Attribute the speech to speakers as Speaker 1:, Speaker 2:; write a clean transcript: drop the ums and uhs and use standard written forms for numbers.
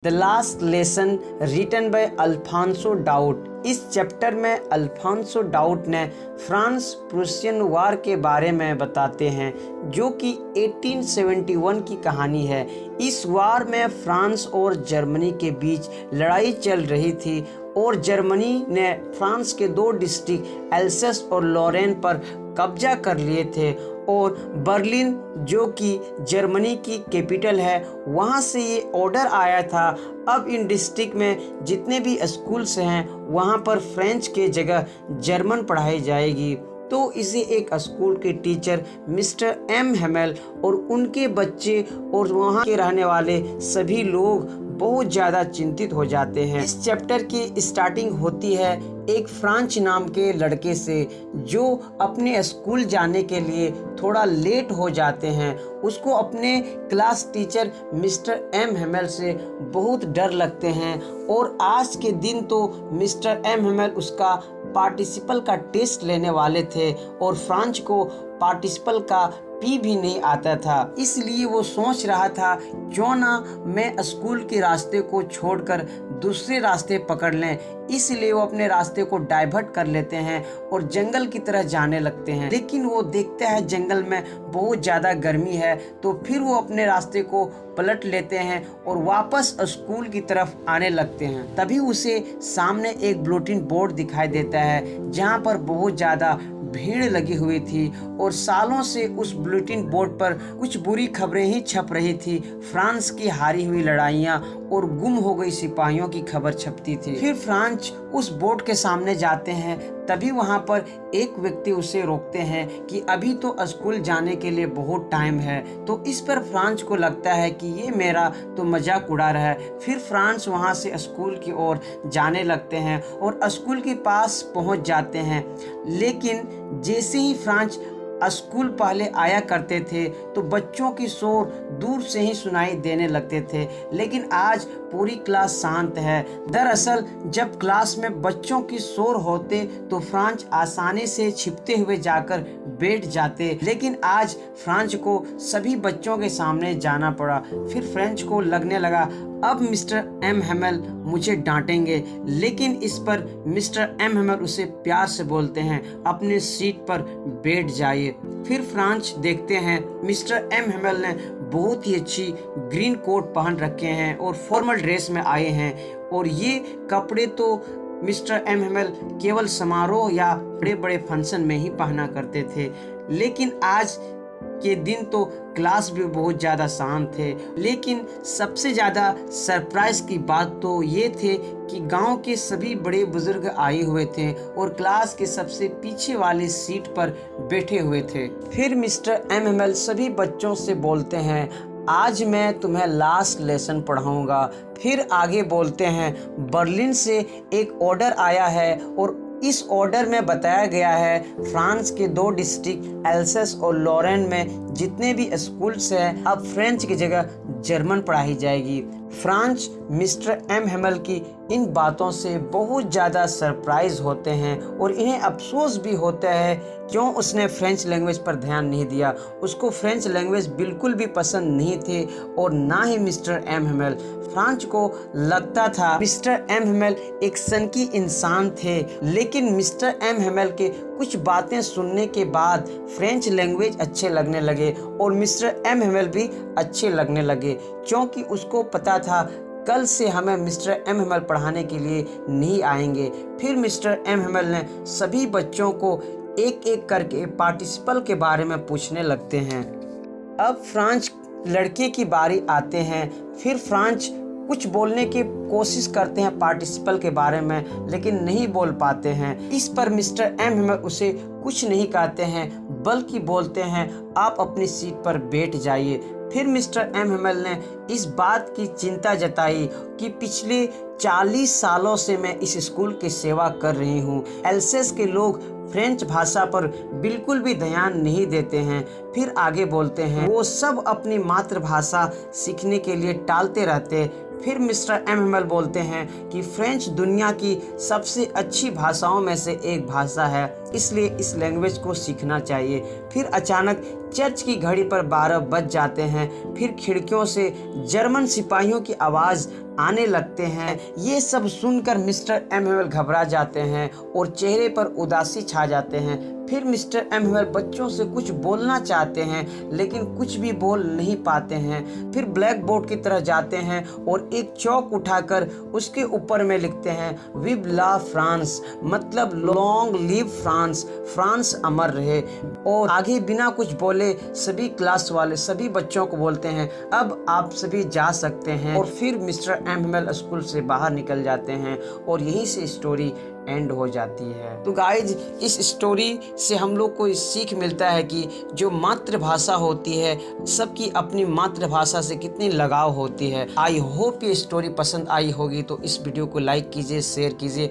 Speaker 1: The last lesson written by Alphonse Daudet. इस chapter में Alphonse Daudet ने France Prussian war के बारे में बताते हैं जो कि 1871 की कहानी है। इस वार में फ्रांस और जर्मनी के बीच लड़ाई चल रही थी और जर्मनी ने फ्रांस के दो डिस्ट्रिक्ट एल्सेस और लॉरेन पर कब्जा कर लिए थे और बर्लिन जो कि जर्मनी की कैपिटल है वहाँ से ये ऑर्डर आया था अब इन डिस्ट्रिक्ट में जितने भी स्कूल्स हैं वहाँ पर फ्रेंच के जगह जर्मन पढ़ाई जाएगी। तो इसे एक स्कूल के टीचर मिस्टर एम हेमेल और उनके बच्चे और वहाँ के रहने वाले सभी लोग बहुत ज़्यादा चिंतित हो जाते हैं। इस चैप्टर की स्टार्टिंग होती है एक फ्रांच नाम के लड़के से जो अपने स्कूल जाने के लिए थोड़ा लेट हो जाते हैं। उसको अपने class teacher mister M Hamel से बहुत डर लगते हैं और आज के दिन तो मिस्टर एम हेमेल उसका पार्टिसिपल का टेस्ट लेने वाले थे और फ्रांच को पार्टिसिपल का पी भी नहीं आता था, इसलिए वो सोच रहा था क्यों ना मैं स्कूल के रास्ते को छोड़कर दूसरे रास्ते पकड़ लें। इसलिए वो अपने रास्ते को डाइवर्ट कर लेते हैं और जंगल की तरह जाने लगते हैं। लेकिन वो देखते हैं जंगल में बहुत ज़्यादा गर्मी है तो फिर वो अपने रास्ते को पलट लेते हैं और वापस स्कूल की तरफ आने लगते हैं। तभी उसे सामने एक बुलेटिन बोर्ड दिखाई देता है जहाँ पर बहुत ज़्यादा भीड़ लगी हुई थी और सालों से उस बुलेटिन बोर्ड पर कुछ बुरी खबरें ही छप रही थी। फ्रांस की हारी हुई लड़ाइयाँ और गुम हो गई सिपाहियों की खबर छपती थी। फिर फ्रांच उस बोर्ड के सामने जाते हैं तभी वहाँ पर एक व्यक्ति उसे रोकते हैं कि अभी तो स्कूल जाने के लिए बहुत टाइम है। तो इस पर फ्रांच को लगता है कि ये मेरा तो मजाक उड़ा रहा है। फिर फ्रांच वहाँ से स्कूल की ओर जाने लगते हैं और स्कूल के पास पहुँच जाते हैं। लेकिन जैसे ही फ्रांच स्कूल पहले आया करते थे तो बच्चों की शोर दूर से ही सुनाई देने लगते थे, लेकिन आज पूरी क्लास शांत है। दरअसल जब क्लास में बच्चों की शोर होते तो फ्रांच आसानी से छिपते हुए जाकर बैठ जाते, लेकिन आज फ्रांच को सभी बच्चों के सामने जाना पड़ा। फिर फ्रेंच को लगने लगा अब मिस्टर एम हेमेल मुझे डांटेंगे, लेकिन इस पर मिस्टर एम हेमेल उसे प्यार से बोलते हैं अपने सीट पर बैठ जाइए। फिर फ्रांच देखते हैं मिस्टर एम हेमेल ने बहुत ही अच्छी ग्रीन कोट पहन रखे हैं और फॉर्मल ड्रेस में आए हैं और ये कपड़े तो मिस्टर एम हेमेल केवल समारोह या बड़े बड़े फंक्शन में ही पहना करते थे। लेकिन आज के दिन तो क्लास भी बहुत ज़्यादा शांत थे। लेकिन सबसे ज़्यादा सरप्राइज की बात तो ये थे कि गांव के सभी बड़े बुजुर्ग आए हुए थे और क्लास के सबसे पीछे वाली सीट पर बैठे हुए थे। फिर मिस्टर एम हेमेल सभी बच्चों से बोलते हैं आज मैं तुम्हें लास्ट लेसन पढ़ाऊंगा। फिर आगे बोलते हैं बर्लिन से एक ऑर्डर आया है और इस ऑर्डर में बताया गया है फ्रांस के दो डिस्ट्रिक्ट एल्सेस और लॉरेन में जितने भी स्कूल्स हैं अब फ्रेंच की जगह जर्मन पढ़ाई जाएगी। फ्रांच मिस्टर एम हेमेल की इन बातों से बहुत ज़्यादा सरप्राइज होते हैं और इन्हें अफसोस भी होता है क्यों उसने फ्रेंच लैंग्वेज पर ध्यान नहीं दिया। उसको फ्रेंच लैंग्वेज बिल्कुल भी पसंद नहीं थे और ना ही मिस्टर एम हेमेल। फ्रांच को लगता था मिस्टर एम हेमेल एक सनकी इंसान थे, लेकिन मिस्टर एम हेमेल के कुछ बातें सुनने के बाद फ्रेंच लैंग्वेज अच्छे लगने लगे और मिस्टर एम हेमेल भी अच्छे लगने लगे क्योंकि उसको पता था कल से हमें मिस्टर एम हेमेल पढ़ाने के लिए नहीं आएंगे। फिर मिस्टर एम हेमेल ने सभी बच्चों को एक एक करके पार्टिसिपल के बारे में पूछने लगते हैं। अब फ्रांच लड़के की बारी आते हैं। फिर फ्रांच कुछ बोलने की कोशिश करते हैं पार्टिसिपल के बारे में लेकिन नहीं बोल पाते हैं। इस पर मिस्टर एम हेमेल उसे कुछ नहीं कहते हैं बल्कि बोलते हैं आप अपनी सीट पर बैठ जाइए। फिर मिस्टर एम हेमेल ने इस बात की चिंता जताई कि पिछले 40 सालों से मैं इस स्कूल की सेवा कर रही हूँ। एल्सेस के लोग फ्रेंच भाषा पर बिल्कुल भी ध्यान नहीं देते हैं। फिर आगे बोलते हैं वो सब अपनी मातृभाषा सीखने के लिए टालते रहते। फिर मिस्टर एम हेमेल बोलते हैं कि फ्रेंच दुनिया की सबसे अच्छी भाषाओं में से एक भाषा है, इसलिए इस लैंग्वेज को सीखना चाहिए। फिर अचानक चर्च की घड़ी पर 12 बज जाते हैं। फिर खिड़कियों से जर्मन सिपाहियों की आवाज़ आने लगते हैं। ये सब सुनकर मिस्टर एम्यूअल घबरा जाते हैं और चेहरे पर उदासी छा जाते हैं। फिर मिस्टर एम्यूअल बच्चों से कुछ बोलना चाहते हैं लेकिन कुछ भी बोल नहीं पाते हैं। फिर ब्लैक बोर्ड की तरफ जाते हैं और एक चौक उठाकर उसके ऊपर में लिखते हैं विव ला फ्रांस, मतलब लॉन्ग लिव फ्रांस, फ्रांस अमर रहे। और आगे बिना कुछ बोले सभी क्लास वाले सभी बच्चों को बोलते हैं अब आप सभी जा सकते हैं। और फिर मिस्टर एम्यूअल स्कूल से बाहर निकल जाते हैं और यहीं से स्टोरी एंड हो जाती है। तो गाइज, इस स्टोरी से हम लोग को सीख मिलता है कि जो मातृभाषा होती है सबकी अपनी मातृभाषा से कितनी लगाव होती है। आई होप ये स्टोरी पसंद आई होगी, तो इस वीडियो को लाइक कीजिए, शेयर कीजिए।